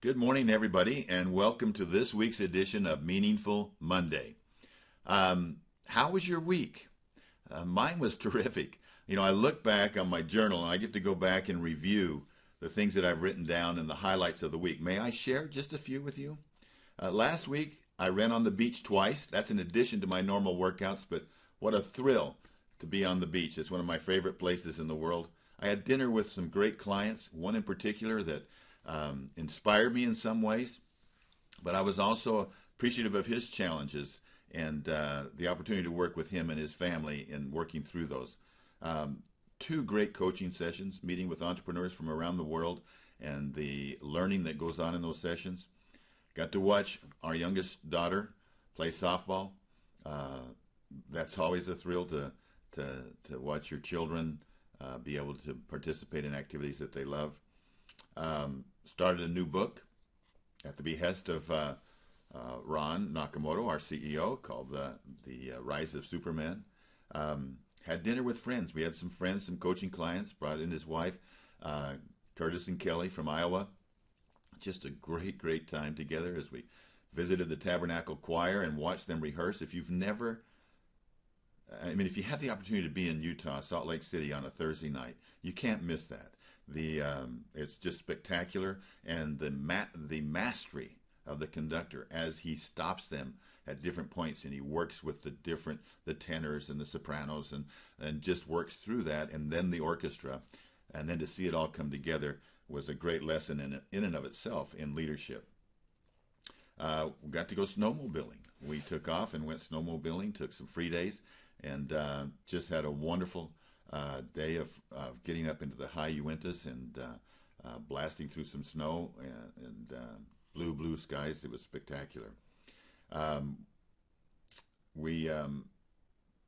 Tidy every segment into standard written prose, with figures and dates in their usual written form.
Good morning, everybody, and welcome to this week's edition of Meaningful Monday. How was your week? Mine was terrific. I look back on my journal and I get to go back and review the things that I've written down and the highlights of the week. May I share just a few with you? Last week, I ran on the beach twice. That's in addition to my normal workouts, but what a thrill to be on the beach. It's one of my favorite places in the world. I had dinner with some great clients, one in particular that inspired me in some ways, but I was also appreciative of his challenges and the opportunity to work with him and his family in working through those. Two great coaching sessions, meeting with entrepreneurs from around the world and the learning that goes on in those sessions. Got to watch our youngest daughter play softball. That's always a thrill to watch your children be able to participate in activities that they love. Started a new book at the behest of Ron Nakamoto, our CEO, called the Rise of Superman. Had dinner with friends. We had some friends, some coaching clients, brought in his wife, Curtis and Kelly from Iowa. Just a great, great time together as we visited the Tabernacle Choir and watched them rehearse. If you have the opportunity to be in Utah, Salt Lake City on a Thursday night, you can't miss that. It's just spectacular, and the mastery of the conductor as he stops them at different points and he works with the tenors and the sopranos and just works through that, and then the orchestra, and then to see it all come together was a great lesson in and of itself in leadership. We got to go snowmobiling. We took off and went snowmobiling, took some free days, and just had a wonderful day of getting up into the high Uintas and blasting through some snow and blue skies. It was spectacular. We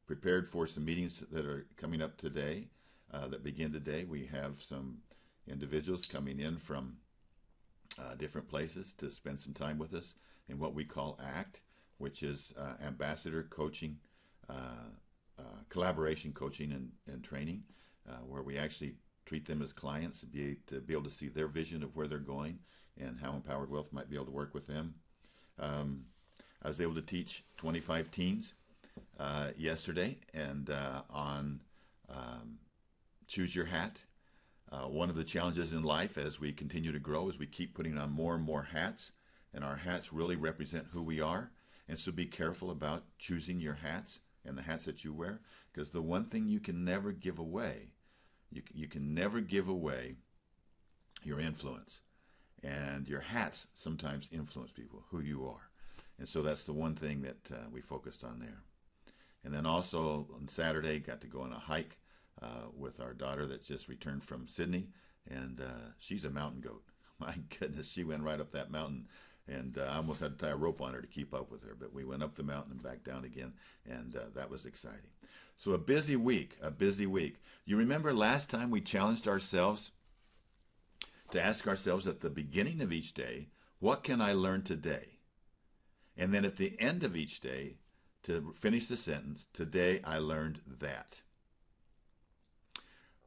prepared for some meetings that are coming up today, that begin today. We have some individuals coming in from different places to spend some time with us in what we call ACT, which is Ambassador Coaching, Collaboration Coaching and Training, where we actually treat them as clients to be able to see their vision of where they're going and how Empowered Wealth might be able to work with them. I was able to teach 25 teens yesterday and on Choose Your Hat. One of the challenges in life as we continue to grow is we keep putting on more and more hats, and our hats really represent who we are. And so be careful about choosing your hats and the hats that you wear, because the one thing you can never give away, you can never give away your influence. And your hats sometimes influence people, who you are. And so that's the one thing that we focused on there. And then also on Saturday, got to go on a hike with our daughter that just returned from Sydney, and she's a mountain goat. My goodness, she went right up that mountain, and I almost had to tie a rope on her to keep up with her, but we went up the mountain and back down again, and that was exciting. So a busy week. You remember last time we challenged ourselves to ask ourselves at the beginning of each day, what can I learn today? And then at the end of each day, to finish the sentence, today I learned that.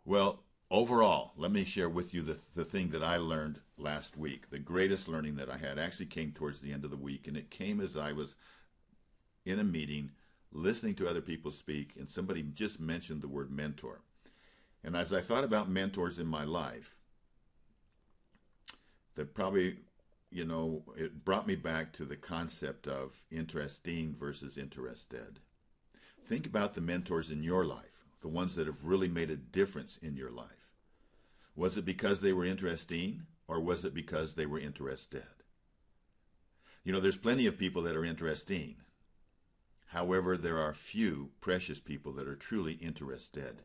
Well, overall, let me share with you the thing that I learned last week. The greatest learning that I had actually came towards the end of the week, and it came as I was in a meeting, listening to other people speak, and somebody just mentioned the word mentor. And as I thought about mentors in my life, that probably, it brought me back to the concept of interesting versus interested. Think about the mentors in your life, the ones that have really made a difference in your life. Was it because they were interesting, or was it because they were interested? There's plenty of people that are interesting. However, there are few precious people that are truly interested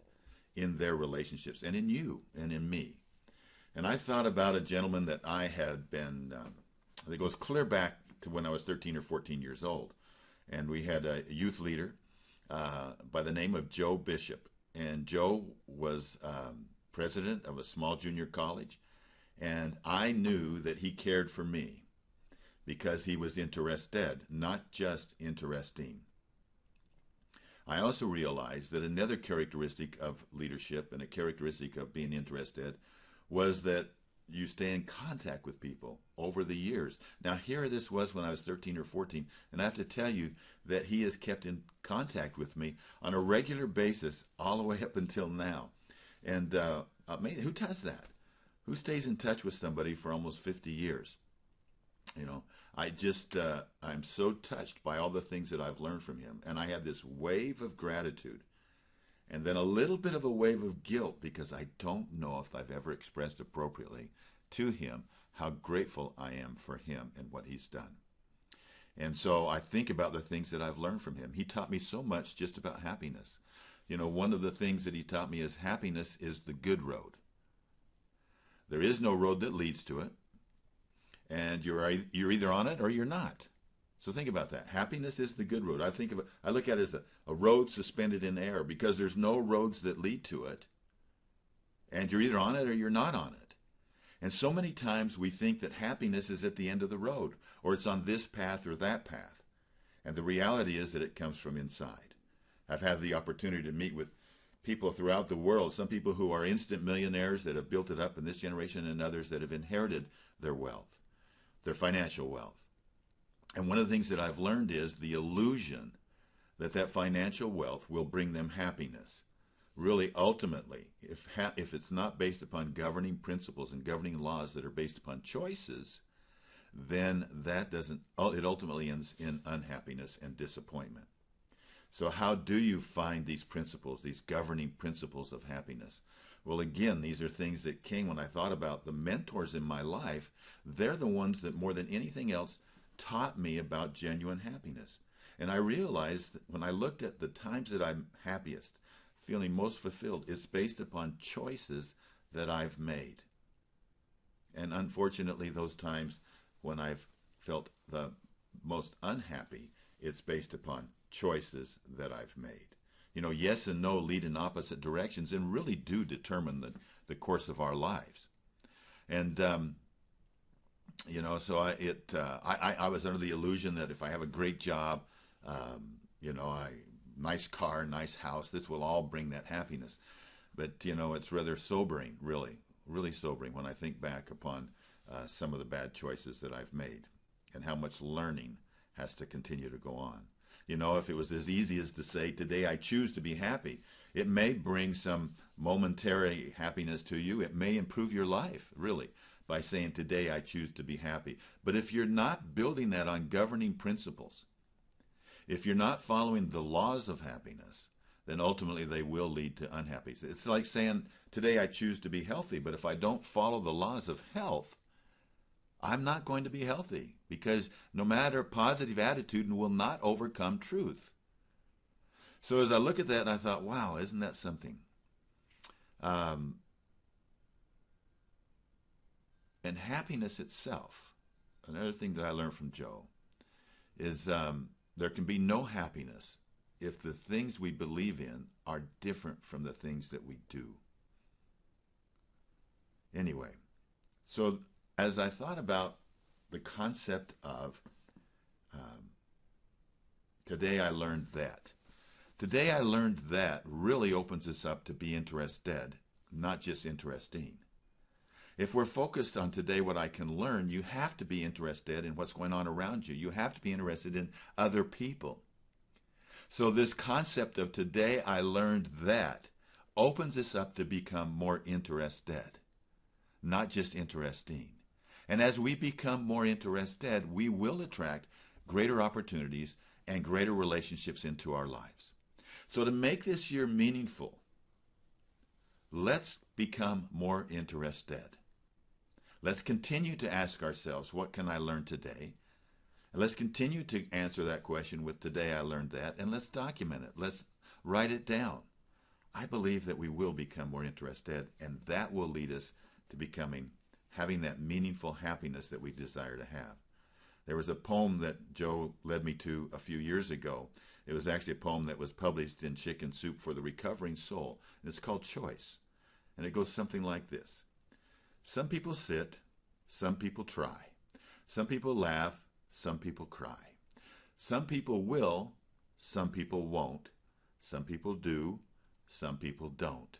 in their relationships and in you and in me. And I thought about a gentleman that I had been, that goes clear back to when I was 13 or 14 years old. And we had a youth leader by the name of Joe Bishop. And Joe was president of a small junior college. And I knew that he cared for me because he was interested, not just interesting. I also realized that another characteristic of leadership and a characteristic of being interested was that you stay in contact with people over the years. Now, here this was when I was 13 or 14, and I have to tell you that he has kept in contact with me on a regular basis all the way up until now. And who does that? Who stays in touch with somebody for almost 50 years? You know, I'm so touched by all the things that I've learned from him. And I have this wave of gratitude and then a little bit of a wave of guilt because I don't know if I've ever expressed appropriately to him how grateful I am for him and what he's done. And so I think about the things that I've learned from him. He taught me so much just about happiness. You know, one of the things that he taught me is happiness is the good road. There is no road that leads to it. And you're either on it or you're not. So think about that. Happiness is the good road. I look at it as a road suspended in air because there's no roads that lead to it. And you're either on it or you're not on it. And so many times we think that happiness is at the end of the road or it's on this path or that path. And the reality is that it comes from inside. I've had the opportunity to meet with people throughout the world, some people who are instant millionaires that have built it up in this generation and others that have inherited their wealth, their financial wealth. And one of the things that I've learned is the illusion that financial wealth will bring them happiness. Really, ultimately, if it's not based upon governing principles and governing laws that are based upon choices, then it ultimately ends in unhappiness and disappointment. So how do you find these principles, these governing principles of happiness? Well, again, these are things that came when I thought about the mentors in my life. They're the ones that more than anything else taught me about genuine happiness. And I realized that when I looked at the times that I'm happiest, feeling most fulfilled, it's based upon choices that I've made. And unfortunately, those times when I've felt the most unhappy, it's based upon choices that I've made. You know, yes and no lead in opposite directions and really do determine the course of our lives. And, you know, so I was under the illusion that if I have a great job, nice car, nice house, this will all bring that happiness. But, you know, it's rather sobering, really sobering when I think back upon some of the bad choices that I've made and how much learning has to continue to go on. You know, if it was as easy as to say, today I choose to be happy, it may bring some momentary happiness to you. It may improve your life, really, by saying, today I choose to be happy. But if you're not building that on governing principles, if you're not following the laws of happiness, then ultimately they will lead to unhappiness. It's like saying, today I choose to be healthy, but if I don't follow the laws of health, I'm not going to be healthy, because no matter positive attitude will not overcome truth. So as I look at that, I thought, wow, isn't that something? And happiness itself, another thing that I learned from Joe, is there can be no happiness if the things we believe in are different from the things that we do. Anyway, so as I thought about the concept of today I learned that. Today I learned that really opens us up to be interested, not just interesting. If we're focused on today what I can learn, you have to be interested in what's going on around you. You have to be interested in other people. So this concept of today I learned that opens us up to become more interested, not just interesting. And as we become more interested, we will attract greater opportunities and greater relationships into our lives. So to make this year meaningful, let's become more interested. Let's continue to ask ourselves, what can I learn today? And let's continue to answer that question with today I learned that, and let's document it. Let's write it down. I believe that we will become more interested, and that will lead us to having that meaningful happiness that we desire to have. There was a poem that Joe led me to a few years ago. It was actually a poem that was published in Chicken Soup for the Recovering Soul, and it's called Choice. And it goes something like this. Some people sit, some people try. Some people laugh, some people cry. Some people will, some people won't. Some people do, some people don't.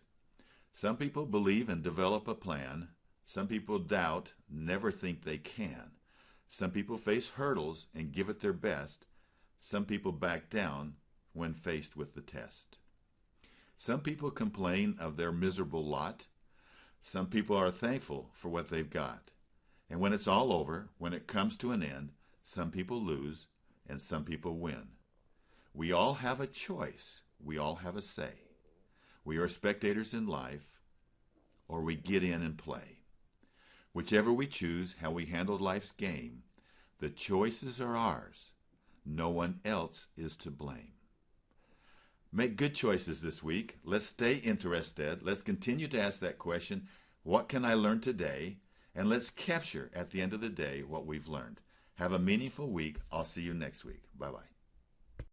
Some people believe and develop a plan. Some people doubt, never think they can. Some people face hurdles and give it their best. Some people back down when faced with the test. Some people complain of their miserable lot. Some people are thankful for what they've got. And when it's all over, when it comes to an end, some people lose and some people win. We all have a choice. We all have a say. We are spectators in life, or we get in and play. Whichever we choose, how we handle life's game, the choices are ours. No one else is to blame. Make good choices this week. Let's stay interested. Let's continue to ask that question, what can I learn today? And let's capture at the end of the day what we've learned. Have a meaningful week. I'll see you next week. Bye-bye.